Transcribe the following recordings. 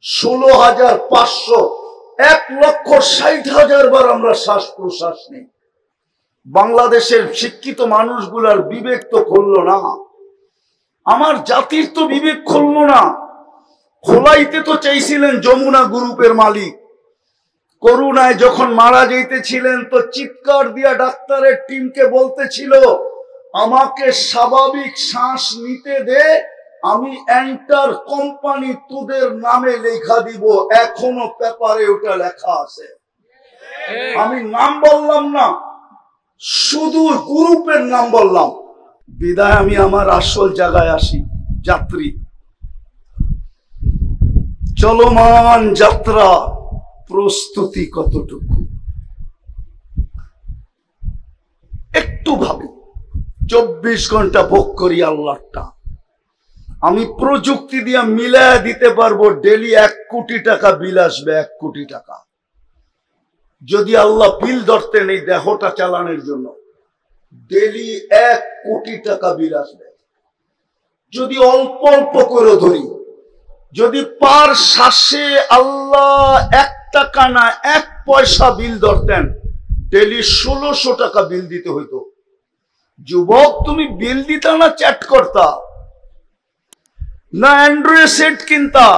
16,500 1,60,000 বার আমরা শ্বাস প্রশ্বাস নেই। বাংলাদেশের শিক্ষিত মানুষগুলার বিবেক তো খুললো না, আমার জাতির তো বিবেক খুললো না। খোলাইতে তো চাইছিলেন যমুনা গ্রুপের মালিক, করোনায় যখন মারা যাইতেছিলেন তো চিৎকার দিয়া ডাক্তারের টিমকে বলতেছিল আমাকে স্বাভাবিক শ্বাস নিতে দে, আমি এন্টার কোম্পানি তোদের নামে লেখা দিব। এখনো পেপারে ওটা লেখা আছে, আমি নাম বললাম না, শুধু গ্রুপের নাম বললাম। বিদায় আমি আমার আসল জায়গায় আসি। যাত্রী, চলমান যাত্রা প্রস্তুতি কতটুকু একটু ভাবি। 24 ঘন্টা ভোগ করি আল্লাহটা। আমি প্রযুক্তি দিয়ে মিলায় দিতে পারবো ডেলি 1 কোটি টাকা বিল আসবে, 1 কোটি টাকা। যদি আল্লাহ বিল ধরতেন এই দেহটা চালানোর জন্য, ডেলি 1 কোটি টাকা বিল আসবে। যদি অল্প অল্প করে ধরি, যদি পার শ্বাসে আল্লাহ 1 টাকা না 1 পয়সা বিল ধরতেন, ডেলি 1600 টাকা বিল দিতে হইতো। যুবক, তুমি বিল দিতা না চ্যাট করতা, না অ্যান্ড্রয়েড সেট কিনতা,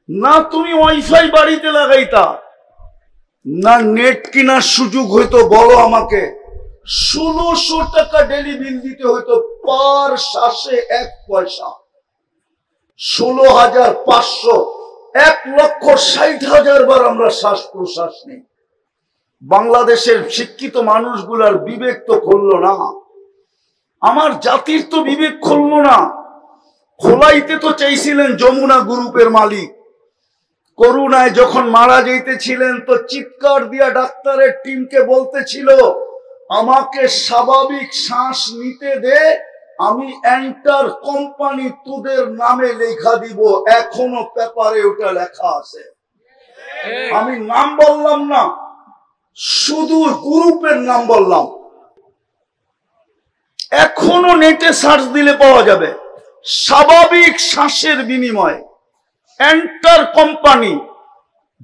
না তুমি ওয়াইফাই বাড়িতে লাগাইতা, না নেট কেনার সুযোগ হইতো। বলো আমাকে, 1600 টাকা ডেলি বিল দিতে হইতো পার শ্বাসে 1 পয়সা। 16,500 1,60,000 বার আমরা শ্বাস প্রশ্বাস নেই। বাংলাদেশের শিক্ষিত মানুষগুলার বিবেক তো খুললো না, আমার জাতির তো বিবেক খুললো না। খোলাইতে তো চাইছিলেন যমুনা গ্রুপের মালিক, করোনায় যখন মারা যাইতেছিলেন তো চিৎকার দিয়া ডাক্তারের টিমকে বলতেছিল আমাকে স্বাভাবিক শ্বাস নিতে দে, আমি এন্টার কোম্পানি তোদের নামে লেখা দিব। এখনো পেপারে ওটা লেখা আছে, আমি নাম বললাম না, শুধু গ্রুপের নাম বললাম। এখনো নেটে সার্চ দিলে পাওয়া যাবে। স্বাভাবিক শ্বাসের বিনিময়ে এন্টার কোম্পানি,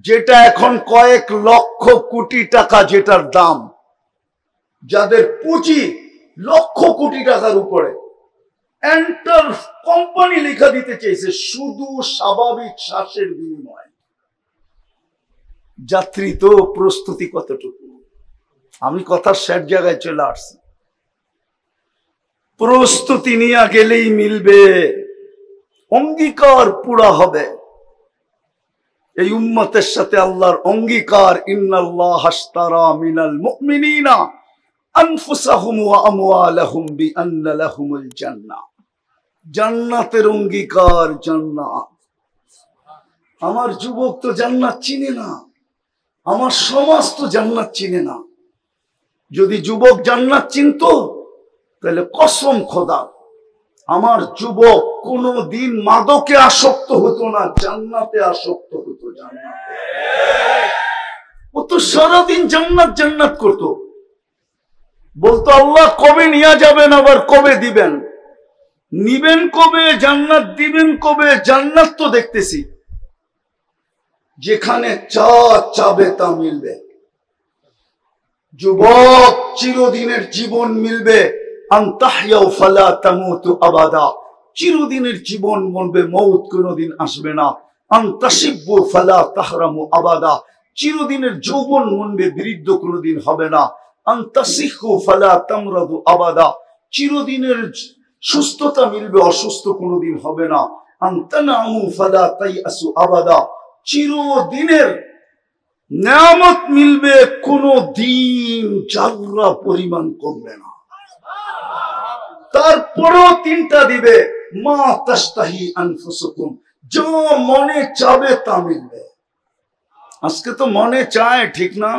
যেটা এখন কয়েক লক্ষ কোটি টাকা যেটার দাম, যাদের পুঁজি লক্ষ কোটি টাকার উপরে, এন্টার কোম্পানি লেখা দিতে চেয়েছে শুধু স্বাভাবিক শ্বাসের বিনিময়ে। যাত্রী তো প্রস্তুতি কতটুকু? আমি কথা শেষ জায়গায় চলে আসছি। প্রস্তুতি নিয়ে গেলেই মিলবে, অঙ্গীকার পুরা হবে। এই উম্মতের সাথে আল্লাহর অঙ্গীকার, ইন্নাল্লাহ আশতারা মিনাল মুমিনিনা আনফুসাহুম ওয়া আমওয়ালাহুম বিআন্না লাহুমুল জান্নাহ। জান্নাতের অঙ্গীকার, জান্নাত। আমার যুবক তো জান্নাত চিনে না, আমার সমাজ তো জান্নাত চিনে না। যদি যুবক জান্নাত চিনতো তাহলে কসম খোদা আমার যুবক কোনদিন মাদকে আসক্ত হতো না, জান্নাতে আসক্ত হতো। জান্নাতে ও তো সারাদিন জান্নাত জান্নাত করতো, বলতো আল্লাহ কবে নিয়ে যাবেন, আবার কবে দিবেন, নিবেন কবে, জান্নাত দিবেন কবে। জান্নাত তো দেখতেছি, যেখানে চা চাবে তা মিলবে। যুবক, চিরদিনের জীবন মিলবে, আনতাহইয়াউ ফালা তামুতু আবাদা। চিরদিনের জীবন বলবে, মউত কোনদিন আসবে না। আনতাশিব্বু ফালা তাহরামু আবাদা। চিরদিনের যৌবন মনবে, বৃদ্ধ কোনদিন হবে না। আনতাসিহু ফালা তামরাদু আবাদা। চিরদিনের সুস্থতা মিলবে, অসুস্থ কোনদিন হবে না। আনতানামু ফালা তাইআসু আবাদা। চিরদিনের নিয়ামত মিলবে, কোন দিন জাররা পরিমাণ কমবে না। তারপরও 3টা দিবে, মা তাশতাহি আনফুসুকুম, যা মনে চাবে তা মিলবে। আজকে তো মনে চায়, ঠিক না?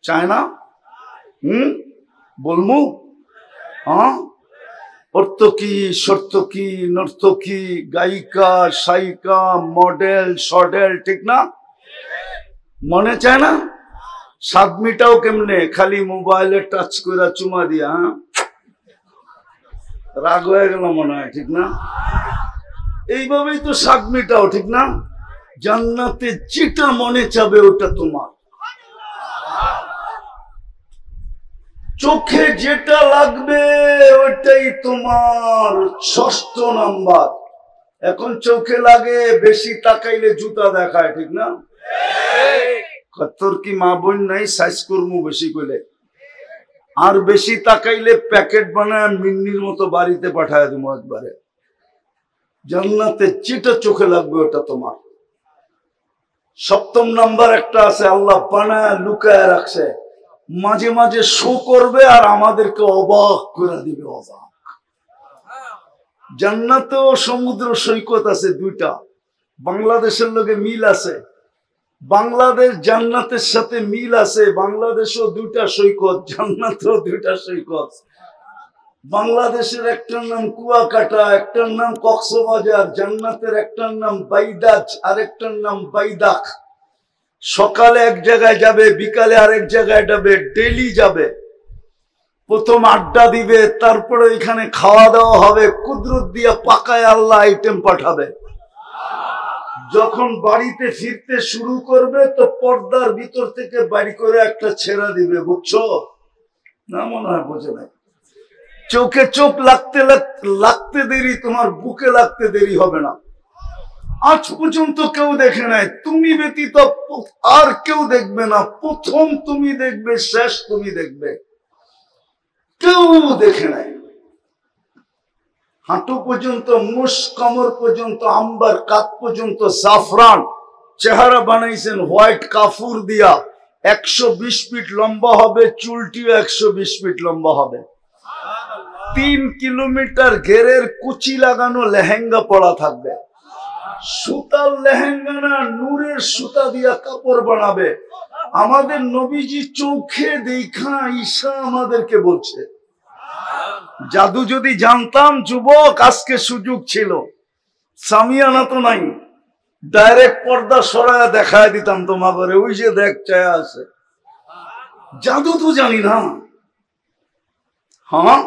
চায় না? বলমু? হ্যাঁ, অর্থকি, সর্তকি, নর্তকি, গায়িকা, সায়িকা, মডেল, সডেল, ঠিক না? মনে চায় না? স্বাদ মিটাও কেমনে? খালি মোবাইলে টাচ করে চুমা দিয়া। রাগ হয়ে গেল মনে হয়, ঠিক না? এইভাবেই তো স্বাদ মিটাও, ঠিক না? জান্নাতে যেটা মনে চাবে ওটা তোমার, চোখে যেটা লাগবে ওটাই তোমার। 6ষ্ঠ নাম্বার, এখন চোখে লাগে বেশি তাকাইলে জুতা দেখায়, ঠিক না? তোর কি মা বোন নাই সাইজ করবো বেশি কইলে, আর বেশি তাকাইলে প্যাকেট বানায় মিন্নির মতো বাড়িতে পাঠায় দেবো একবারে। জান্নাতে যেটা চোখে লাগবে ওটা তোমার। 7ম নাম্বার একটা আছে, আল্লাহ বানায় লুকায় রাখছে, মাঝে মাঝে শো করবে আর আমাদেরকে অবাক করে দিবে, অবাক। জান্নাতেও সমুদ্র সৈকত আছে 2টা, বাংলাদেশের লোকে মিল আছে, বাংলাদেশ জান্নাতের সাথে মিল আছে, বাংলাদেশও 2টা সৈকত, জান্নাতেও 2টা সৈকত। বাংলাদেশের একটার নাম কুয়াকাটা, একটার নাম কক্সবাজার, জান্নাতের একটার নাম বাইদাজ আর একটার নাম বাইদাক। সকালে এক জায়গায় যাবে, বিকালে আরেক জায়গায় যাবে, ডেলি যাবে। প্রথম আড্ডা দিবে, তারপরে এখানে খাওয়া দাওয়া হবে, কুদরত দিয়ে পাকায় আল্লাহ আইটেম পাঠাবে। যখন বাড়িতে ফিরতে শুরু করবে তো পর্দার ভিতর থেকে বাড়ি করে একটা ছেড়া দিবে, বুঝছো না? মনে হয় বোঝে না। চোখে চোখ লাগতে দেরি, তোমার বুকে লাগতে দেরি হবে না। আজ পর্যন্ত কেউ দেখে নাই, তুমি ব্যতীত আর কেউ দেখবে না। প্রথম তুমি দেখবে, শেষ তুমি দেখবে, কেউ দেখে নাই। হাঁটু পর্যন্ত, মুষ কমর পর্যন্ত, আম্বার কাত পর্যন্ত জাফরান চেহারা বানাইছেন হোয়াইট কাফুর দিয়া। 120 ফিট লম্বা হবে, চুলটিও 120 ফিট লম্বা হবে। 3 কিলোমিটার ঘেরের কুচি লাগানো লেহেঙ্গা পরা থাকবে। সুতার লেহেঙ্গা না, নূরের সুতা দিয়া কাপড় বানাবে। আমাদের নবীজি চোখে দেখা ঈশা আমাদেরকে বলছে। জাদু যদি জানতাম যুবক, আজকে সুযোগ ছিল। সামিয়ানা তো নাই, ডাইরেক্ট পর্দা সরায় দেখায় দিতাম তোমাকে, ওই যে দেখ চায় আছে। জাদু তো জানি না। হ্যাঁ,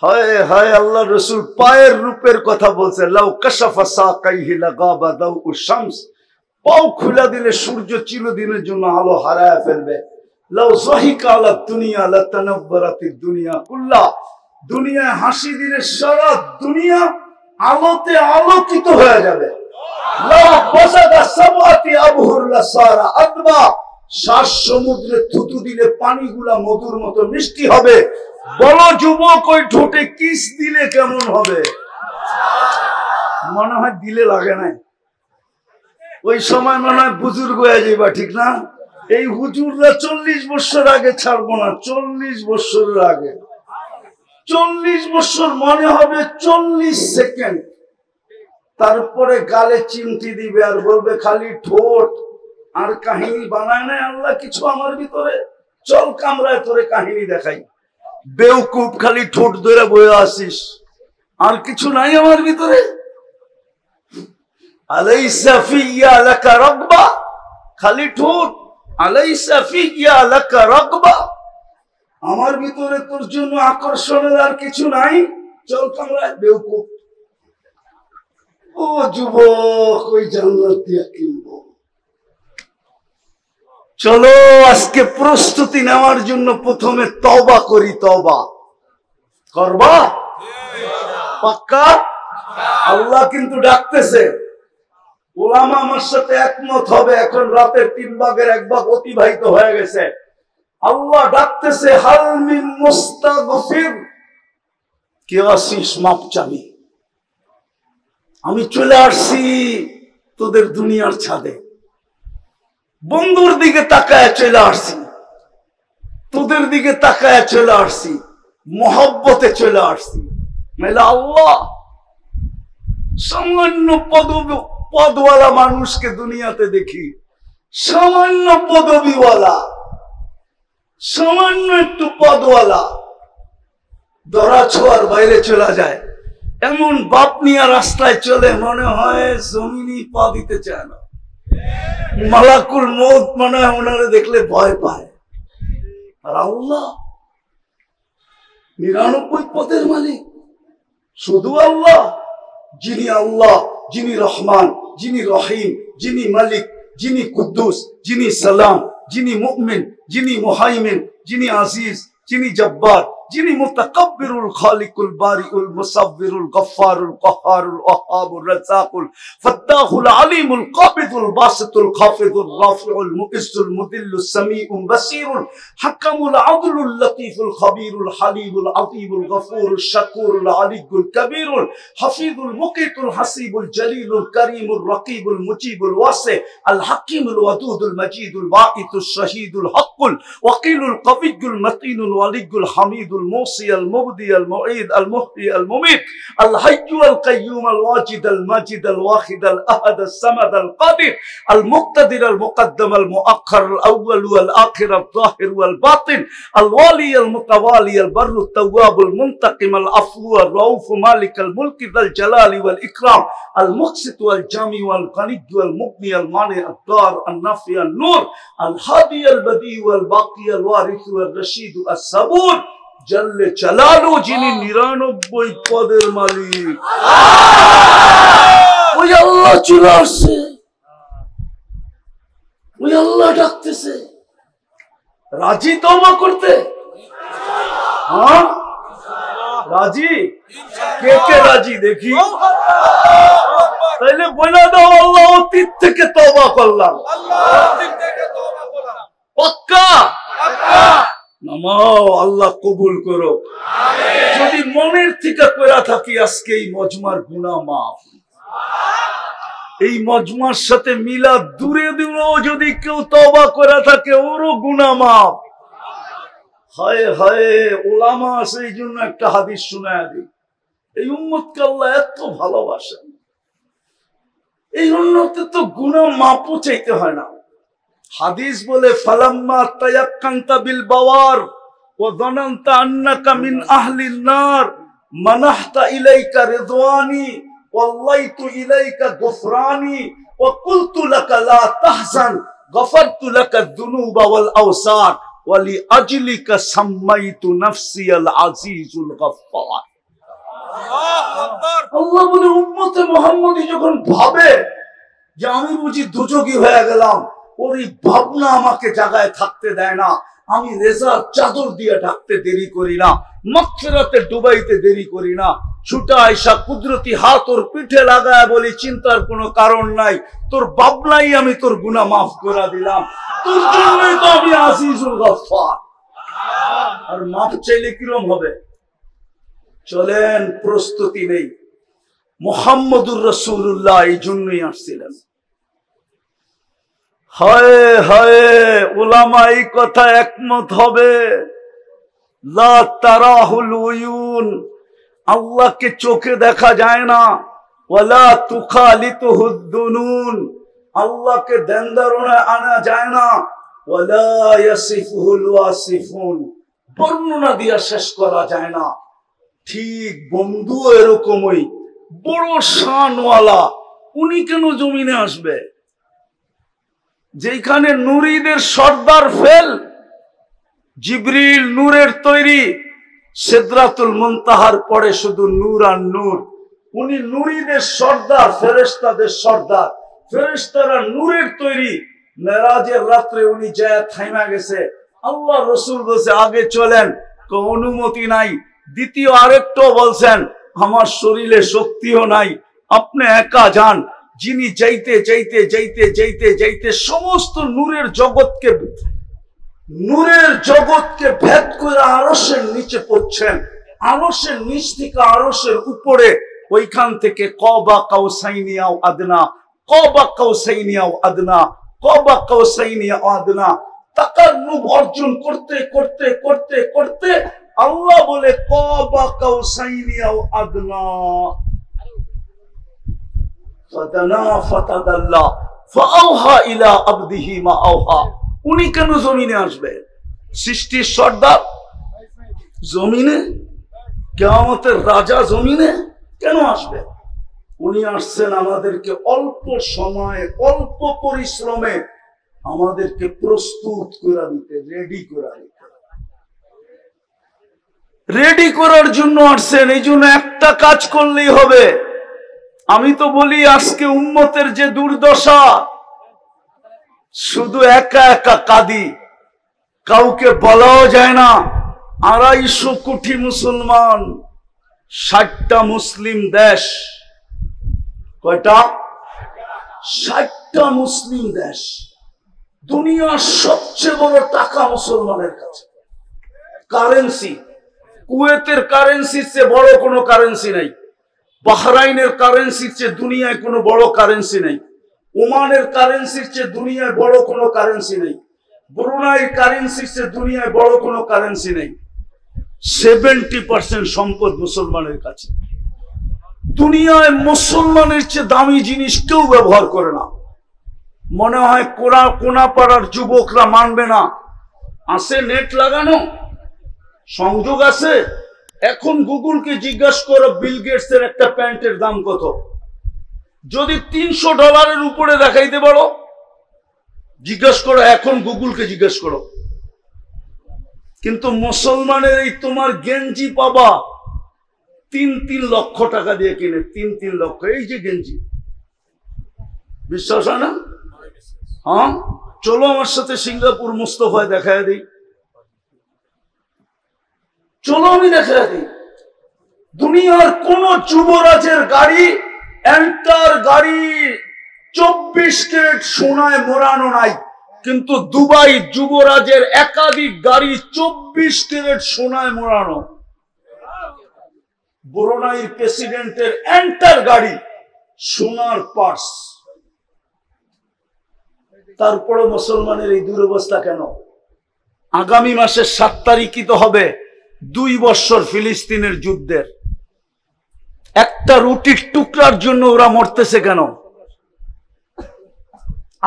হায় হায়, আল্লাহ রসুল পায়ের রূপের কথা বলছে। লাউ কাশাফা সাকাইহি লাগাবা দাউ শামস, পাও খুলে দিলে সূর্য চিরদিনের জন্য আলো হারায় ফেলবে। লাউ যাহিকা আলা দুনিয়া লাতানাওয়ারাতিদ দুনিয়া কুল্লা, দুনিয়ায় হাসি দিলে সারা দুনিয়া আলোতে আলোকিত হয়ে যাবে। লাউ বাসাদা সামাতি আবহুর লাসারা আদবা, 7 সমুদ্রে থুতু দিলে পানিগুলা মধুর মতো মিষ্টি হবে। বলো যুবক, ওই ঠোঁটে কিস দিলে কেমন হবে? মনে হয় দিলে লাগে নাই, ওই সময় মনে হয় বুজুর্গ হয়ে যাইবা, ঠিক না? এই হুজুররা 40 বছর আগে ছাড়বো না, 40 বছরের আগে। 40 বছর মনে হবে 40 সেকেন্ড। তারপরে গালে চিমটি দিবে আর বলবে খালি ঠোঁট। আর কাহিনী বানায় নাই আল্লাহ কিছু আমার ভিতরে। চল কামরায় তোরে কাহিনী দেখাই। বেউকুফ, খালি ঠোঁট ধরে বয়ে আসিস, আর কিছু নাই আমার ভিতরে। আলাইসা ফিয়া লাকা রাগবা, খালি ঠোঁট। আলাইসা ফিয়া লাকা রাগবা, আমার ভিতরে তোর জন্য আকর্ষণের আর কিছু নাই। চল কামরায়, বেউকুফ। ও যুবক, ওই জান্নাত দিয়া কিনবো। চলো আজকে প্রস্তুতি নেওয়ার জন্য প্রথমে তওবা করি। তওবা করবা পাক্কা? আল্লাহ কিন্তু ডাকতেছে। ওলামা আমার সাথে একমত হবে। এখন রাতের 3 ভাগের 1 ভাগ অতিবাহিত হয়ে গেছে। আল্লাহ ডাকতেছে, হাল মিন মুস্তাগফির, কে আসিস মাপ চাবি? আমি চলে আসছি তোদের দুনিয়ার ছাদে। বন্ধুর দিকে তাকায় চলে আসছি, তোদের দিকে তাকায় চলে আসছি, মহব্বতে চলে আসছি। মেলা আল্লাহ, সামান্য পদওয়ালা মানুষকে দুনিয়াতে দেখি, সামান্য পদবিওয়ালা, সামান্য একটু পদওয়ালা ধরা ছোঁয়ার বাইরে চলে যায়। এমন বাপ নিয়ে রাস্তায় চলে, মনে হয় জমিনই পা দিতে চায় না। মালাকুল মউত মনে হয় ওনারে দেখলে ভয় পায়। আর আল্লাহ 99 পদের মালিক, শুধু আল্লাহ, যিনি রহমান, যিনি রহিম, যিনি মালিক, যিনি কুদ্দুস, যিনি সালাম, যিনি মুমিন, যিনি মুহাইমিন, যিনি আজিজ, যিনি জব্বার, যিনি মুতাকাব্বিরুল খালিকুল বারিউল মুসাব্বিরুল গফফারুল কহ্হারুল ওয়াহ্হাবুর রাজ্জাকুল ফাত্তাহুল আলিমুল কাবিদুল বাসিতুল খাফিদুর রাফিউল মুইজ্জুল মুদিল্লুস সামিউল বাসিরুল হাকামুল আদলুল লতীফুল খবীরুল হালিমুল আযীমুল গফুরুশ শাকুরুল আলিয়্যুল কবীরুল হাফিজুল মুকিতুল হাসিবুল জলিলুল করিমুর রকিবুল মুজিবুল ওয়াসি আল হাকিমুল ওয়াদুদুল মজিদুল বাঈতুশ শাহীদুল হকুল ওয়াকিলুল কবিয়্যুল মতিনুল ওয়ালিয়্যুল হামিদুল الموصي المبدي المعيد المحيي المميت الحي القيوم الواجد الماجد الواحد الأحد الصمد القادر المقتدر المقدم المؤخر الأول والآخر الظاهر والباطن الوالي المتوالي البر التواب المنتقم العفو الرؤوف مالك الملك ذا الجلال والإكرام المقسط والجامع والغني والمغني المانع الدار النافع النور الهادي البديع والباقي الوارث والرشيد الصبور জাল্লে চালালো, যিনি 99 পদের মালিক। ওই আল্লাহ চলে আসছে, ওই আল্লাহ ডাকতেছে। রাজি তওবা করতে? হ্যাঁ রাজি? কে কে রাজি দেখি? তাইলে বলে দাও, আল্লাহ অতীত থেকে তওবা করলাম। পাক্কা? নামাও, আল্লাহ কবুল করো। যদি মনের থেকে কইরা থাকি, আজকে এই মজমার গুনাহ মাফ। এই মজমার সাথে মিলাদ দূরে দূরেও যদি কেউ তওবা কইরা থাকে, ওরও গুনাহ মাফ। হায় হায়, ওলামা সেই জন্য একটা হাদিস শোনায় দিই। এই উম্মতকে আল্লাহ এত ভালোবাসেন, এই উম্মতে তো গুনাহ মাফও চাইতে হয় না। হাদিস বলে, ফালাম্মা তায়াক্কানতা বিল বাওয়ার ওয়া যানানতা আন্নাকা মিন আহলিন নার মানাহতা ইলাইকা রিদওয়ানি ওয়াল্লাইতু ইলাইকা গুফরানি ওয়া কুলতু লাকা লা তাহজান গফারতু লাকা যুনুবা ওয়াল আওসার ওয়া লিআজলিকা সাম্মাইতু নাফসি আল আজিজুল গফফার। আল্লাহ বলে, উম্মতে মুহাম্মদী যখন ভাবে যে আমি বুঝি দুজকি হয়ে গেলাম, ওই ভাবনা আমাকে জায়গায় থাকতে দেয় না। আমি রেজার চাদর দিয়ে ঢাকতে দেরি করি না, মাগফিরাতে ডুবাইতে দেরি করি না। ছুটা আইসা কুদরতি হাত ওর পিঠে লাগায় বলি, চিন্তার কোনো কারণ নাই, তোর ভাবনাই আমি তোর গুনাহ মাফ করে দিলাম, তোর জন্যই তো আমি আজিজুল গফফার। আর মাফ চাইলে কিরম হবে? চলেন, প্রস্তুতি নেই। মুহাম্মদুর রাসূলুল্লাহ এই জন্যই আসছিলেন। হায় হায়, উলামা এই কথা একমত হবে। লা তারাহুল উয়ুন, আল্লাহকে চোখে দেখা যায় না। ওয়ালা তুখালিতুহুদ দুনুন, আল্লাহকে দেনদারণায় আনা যায় না। ওয়ালা ইয়াসিফুহুল ওয়াসিফুন, বর্ণনা দিয়া শেষ করা যায় না। ঠিক বন্ধু এরকমই, বড় শানওয়ালা, উনি কেন জমিনে আসবে? যেখানে নূরীদের সর্দার ফেল, জিবরিল নূরের তৈরি, সিদরাতুল মুনতাহার পরে শুধু নূর আর নূর। উনি নূরীদের সর্দার, ফেরেশতাদের সর্দার, ফেরেশতারা নূরের তৈরি। মেরাজের রাত্রে উনি যায় থাইমা গেছে। আল্লাহ রসুল বলছে, আগে চলেন, অনুমতি নাই। দ্বিতীয় আরেকটাও বলছেন, আমার শরীরে শক্তিও নাই, আপনি একা যান। যিনি যাইতে যাইতে যাইতে যাইতে যাইতে সমস্ত নূরের জগৎকে ভেদ করে আরশের নিচে পড়ছেন। আরশের নিচ থেকে আরশের উপরে, ওইখান থেকে কবা কাউসাইনি আও আদনা, কবা কাউসাইনি আও আদনা, কবা কাউসাইনি আও আদনা, তাকাররুব অর্জন করতে করতে করতে করতে আল্লাহ বলে কবা কাউসাইনি আও আদনা। উনি কেন জমিনে আসবে? সৃষ্টির সর্দার জমিনে, কিয়ামতের রাজা জমিনে কেন আসবে? উনি আসছেন আমাদেরকে অল্প সময়ে, অল্প পরিশ্রমে আমাদেরকে প্রস্তুত করে দিতে, রেডি করে দিতে। রেডি করার জন্য আসছেন। এই জন্য একটা কাজ করলেই হবে, আমি তো বলি আজকে উম্মতের যে দুর্দশা, শুধু একা একা কাঁদি, কাউকে বলাও যায় না। 250 কোটি মুসলমান, 60টা মুসলিম দেশ। কয়টা? 60টা মুসলিম দেশ। দুনিয়ার সবচেয়ে বড় টাকা মুসলমানের কাছে। কারেন্সি, কুয়েতের কারেন্সির চেয়ে বড় কোনো কারেন্সি নাই। বাহরাইনের কারেন্সির চেয়ে দুনিয়ায় কোনো বড় কারেন্সি নেই। ওমানের কারেন্সির চেয়ে দুনিয়ায় বড় কোনো কারেন্সি নেই। ব্রুনাইয়ের কারেন্সির চেয়ে দুনিয়ায় বড় কোনো কারেন্সি নেই। 70% সম্পদ মুসলমানের কাছে। দুনিয়ায় মুসলমানের চেয়ে দামি জিনিস কেউ ব্যবহার করে না। মনে হয় কোনাপাড়ার যুবকরা মানবে না। আছে নেট লাগানো, সংযোগ আছে। এখন গুগলকে জিজ্ঞাসা করো বিল গেটসের একটা প্যান্টের দাম কত, যদি $300 উপরে দেখাইতে পারো, জিজ্ঞাসা করো। এখন গুগলকে জিজ্ঞাসা করো। কিন্তু মুসলমানের এই তোমার গেঞ্জি পাবা 3 লক্ষ টাকা দিয়ে কিনে। 3 লক্ষ, এই যে গেঞ্জি, বিশ্বাস হয় না? হ্যাঁ, চলো আমার সাথে সিঙ্গাপুর মুস্তফায় দেখায় দিই। চলো আমি দেখায় দিই। দুনিয়ার কোন যুবরাজের গাড়ি, এন্টার গাড়ি 24 ক্যারেট সোনায় মোড়ানো নাই, কিন্তু দুবাই যুবরাজের একাধিক গাড়ি 24 ক্যারেট সোনায় মোড়ানো। ব্রুনাইয়ের প্রেসিডেন্টের এন্টার গাড়ি সোনার পার্স। তারপরে মুসলমানের এই দুরবস্থা কেন? আগামী মাসের 7 তারিখই তো হবে 2 বছর ফিলিস্তিনের যুদ্ধের। একটা রুটির টুকরার জন্য ওরা মরতেছে কেন?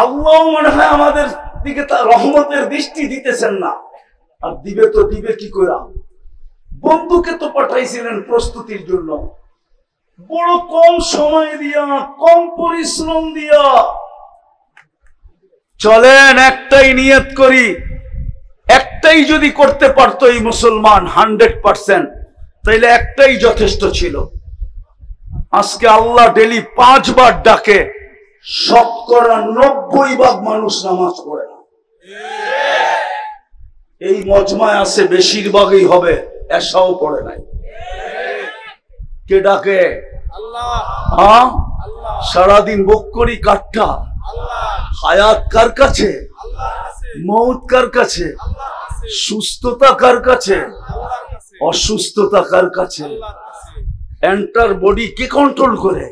আল্লাহ মনে হয় আমাদের দিকে তার রহমতের দৃষ্টি দিতেছেন না। আর দিবে তো দিবে কি করে? বন্ধুকে তো পাঠাইছিলেন প্রস্তুতির জন্য, বড় কম সময় দিয়া, কম পরিশ্রম দিয়া। চলেন একটাই নিয়ত করি, একটাই যদি করতে পারতো এই মুসলমান 100%, তাইলে একটাই যথেষ্ট ছিল। আজকে আল্লাহ ডেলি 5 বার ডাকে, শতকরা 90% মানুষ নামাজ পড়ে না। এই মজমায় আছে বেশিরভাগই হবে এসাও পড়ে নাই। কে ডাকে? হ্যাঁ, সারাদিন বক্করি কাঠটা। হায়াত কার কাছে? মৌত কার কাছে? সুস্থতা কার কাছে? অসুস্থতা কার কাছে? এন্টার বডি কে কন্ট্রোল করে?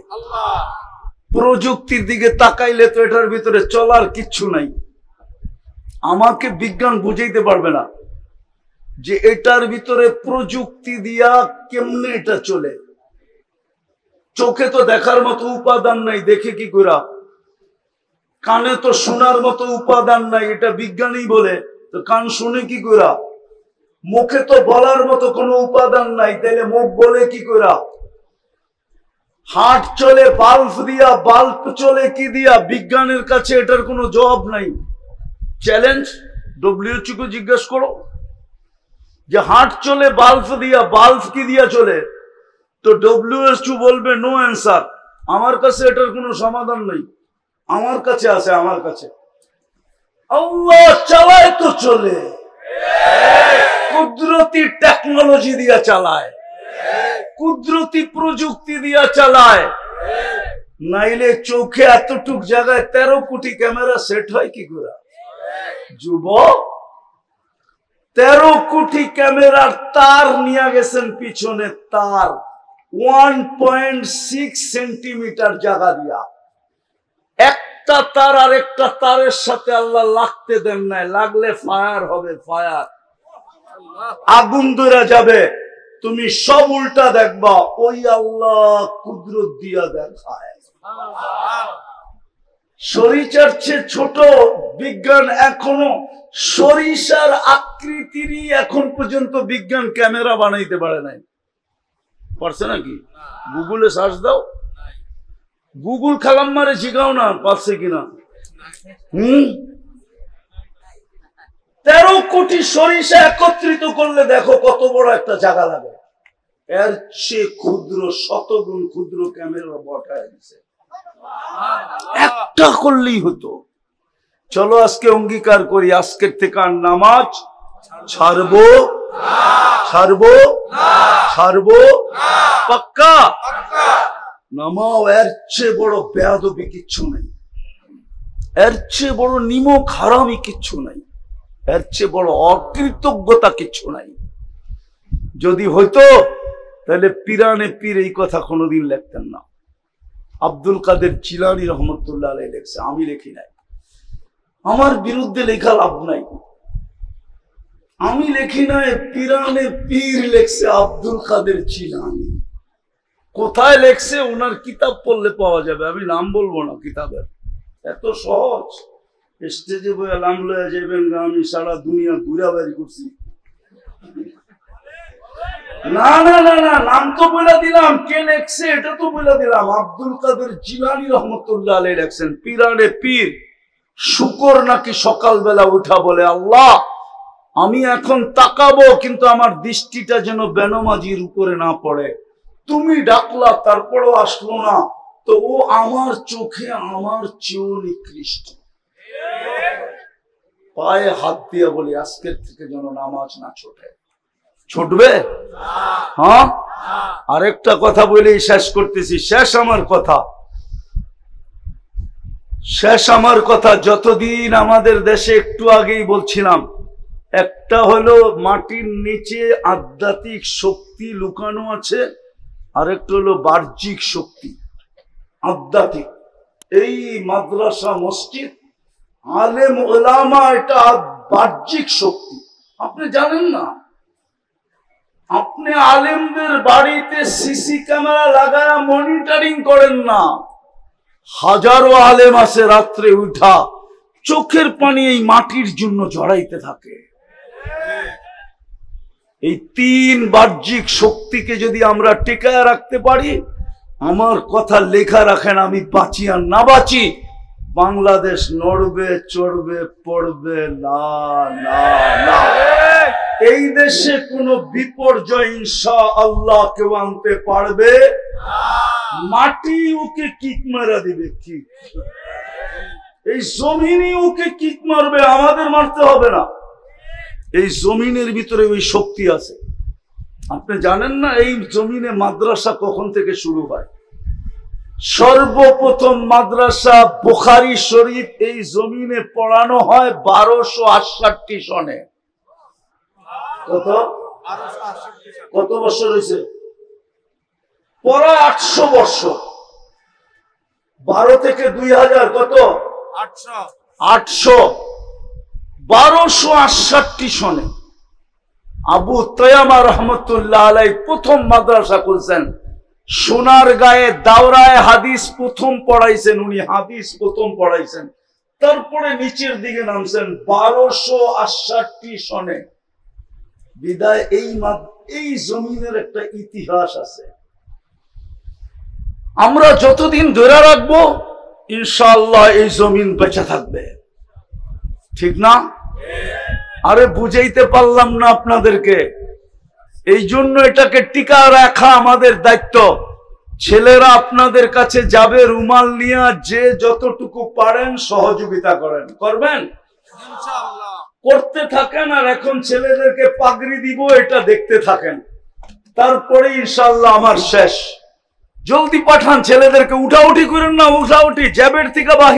প্রযুক্তির দিকে তাকাইলে তো এটার ভিতরে চলার কিচ্ছু নাই। আমাকে বিজ্ঞান বুঝাইতে পারবে না যে এটার ভিতরে প্রযুক্তি দিয়া কেমনে এটা চলে। চোখে তো দেখার মতো উপাদান নাই, দেখে কি করা? কানে তো শোনার মতো উপাদান নাই, এটা বিজ্ঞানী বলে, তো কান শুনে কি করা? মুখে তো বলার মতো কোনো উপাদান নাই, তাইলে মুখ বলে কি করা? হার্ট চলে বাল্ব দিয়া, বাল্ব চলে কি দিয়া? বিজ্ঞানের কাছে এটার কোনো জবাব নাই। চ্যালেঞ্জ, WHO কে জিজ্ঞেস করো যে হার্ট চলে বাল্ব দিয়া, বাল্ব কি দিয়া চলে? তো WHO বলবে নো অ্যান্সার। আমার কাছে এটার কোনো সমাধান নেই, আমার কাছে আছে, আমার কাছে। আল্লাহ চালায় তো চলে, কুদরতি টেকনোলজি দিয়া চালায়, কুদরতি প্রযুক্তি দিয়া চালায়। নাইলে চোখে এতটুক জায়গায় 13 কোটি ক্যামেরা সেট হয় কি করে? যুবক, 13 কোটি ক্যামেরার তার নিয়ে গেছেন পিছনে, তার 1.6 সেন্টিমিটার জায়গা দিয়া। একটা তার আর একটা তারের সাথে আল্লাহ লাগতে দেন নাই, লাগলে ফায়ার হবে, ফায়ার, আগুন ধরে যাবে। তুমি সব উল্টা দেখবা, ওই আল্লাহ কুদরত দিয়া দেখায়। সরিষার চেয়ে ছোট বিজ্ঞান এখনো, সরিষার আকৃতিরই এখন পর্যন্ত বিজ্ঞান ক্যামেরা বানাইতে পারে নাই। পারছে নাকি? গুগলে সার্চ দাও, গুগল খালাম মারে শিখাও না পারছে কিনা। 13 কোটি সরিষা একত্রিত করলে দেখো কত বড় একটা জায়গা লাগে। এর চেয়ে ক্ষুদ্র, শতগুণ ক্ষুদ্র ক্যামেরা বসায় দিছে। একটা করলেই হতো। চলো আজকে অঙ্গীকার করি, আজকের থেকে আর নামাজ ছাড়বো ছাড়বো ছাড়বো, পাক্কা? নামাও। এর চেয়ে বড় বেয়াদবি কিচ্ছু নাই, এর চেয়ে বড় নিমক হারামি কিচ্ছু নাই, এর চেয়ে বড় অকৃতজ্ঞতা কিচ্ছু নাই। যদি হইতো তাহলে পিরানে পীর এই কথা কোনোদিন লিখতেন না। আব্দুল কাদের জিলানী রহমতুল্লাহ আলাইহি লেখছে, আমি লিখি নাই। আমার বিরুদ্ধে লেখা লাভ নাই, আমি লিখি নাই, পিরানে পীর লেখছে আব্দুল কাদের জিলানী। কোথায় লেখছে ওনার কিতাব পড়লে পাওয়া যাবে, আমি নাম বলবো না কিতাবের। এত সহজ। স্টেজে বইয়া নাম লয়ে যাবেন, আমি সারা দুনিয়া ঘুরা বেরি করছি। না না না না, নাম তো বলে দিলাম, কে লেখছে এটা তো বলে দিলাম। আব্দুল কাদের জিলানী রহমতুল্লাহ আলাইহি লেখছেন, পিরানে পীর শুকর নাকি সকালবেলা উঠা বলে, আল্লাহ আমি এখন তাকাবো কিন্তু আমার দৃষ্টিটা যেন বেনমাজির উপরে না পড়ে। তুমি ডাকলা তারপরও আসলো না, তো ও আমার চোখে আমার চেয়েও নিকৃষ্ট। পায়ে হাত দিয়ে বলি আজকের থেকে যেন নামাজ না ছোটে। ছুটবে? হ্যাঁ। আরেকটা কথা বলেই শেষ করতেছি, শেষ আমার কথা। যতদিন আমাদের দেশে, একটু আগেই বলছিলাম, একটা হলো মাটির নিচে আধ্যাত্মিক শক্তি লুকানো আছে, আরেকটা হলো বাহ্যিক শক্তি। আধ্যাত্মিক এই মাদ্রাসা, মসজিদ, আলেম ওলামা, এটা বাহ্যিক শক্তি। আপনি জানেন না? আপনি আলেমদের বাড়িতে সিসি ক্যামেরা লাগায়া মনিটরিং করেন না। হাজারো আলেম আছে রাত্রে উঠা চোখের পানি এই মাটির জন্য জড়াইতে থাকে। এই তিন বাহ্যিক শক্তিকে যদি আমরা টিকায় রাখতে পারি, আমার কথা লেখা রাখেন, আমি বাঁচি আর না বাঁচি, বাংলাদেশ নড়বে, চড়বে, পড়বে না না না। এই দেশে কোনো বিপর্যয় ইনশাআল্লাহ কেউ আনতে পারবে? মাটি ওকে কিক মারা দিবে, কি এই জমিনই ওকে কিক মারবে, আমাদের মারতে হবে না। এই জমিনের ভিতরে ওই শক্তি আছে। আপনি জানেন না এই জমিনে মাদ্রাসা কখন থেকে শুরু হয়? সর্বপ্রথম মাদ্রাসা বুখারী শরীফ এই জমিনে পড়ানো হয় 1268 সনে। কত বছর হয়েছে? পড়া 800 বছর। 12 থেকে 2000 কত? 800। 1268 সনে আবু তৈয়ামা রহমতুল্লাহ আলাইহি প্রথম মাদ্রাসা খুলছেন। সোনার গায়ে দাওরায় হাদিস প্রথম পড়াইছেন উনি, হাদিস প্রথম পড়াইছেন। তারপরে নিচের দিকে নামছেন 1268 সনে। বিদায় এই জমিনের একটা ইতিহাস আছে, আমরা যতদিন ধরে রাখবো ইনশাআল্লাহ এই জমিন বেঁচে থাকবে। ঠিক না? আরে বুঝাইতে পারলাম না আপনাদেরকে। এই জন্য এটাকে টিকা রাখা আমাদের দায়িত্ব। ছেলেরা আপনাদের কাছে যাবে রুমাল নিয়ে, যে যতটুকু পারেন সহযোগিতা করেন, করবেন, করতে থাকেন। আর এখন ছেলেদেরকে পাগড়ি দিব, এটা দেখতে থাকেন, তারপরে ইনশাআল্লাহ আমার শেষ। জলদি পাঠান ছেলেদেরকে, উঠাউঠি করেন না, উঠাউঠি জ্যাবের থেকে বাহির।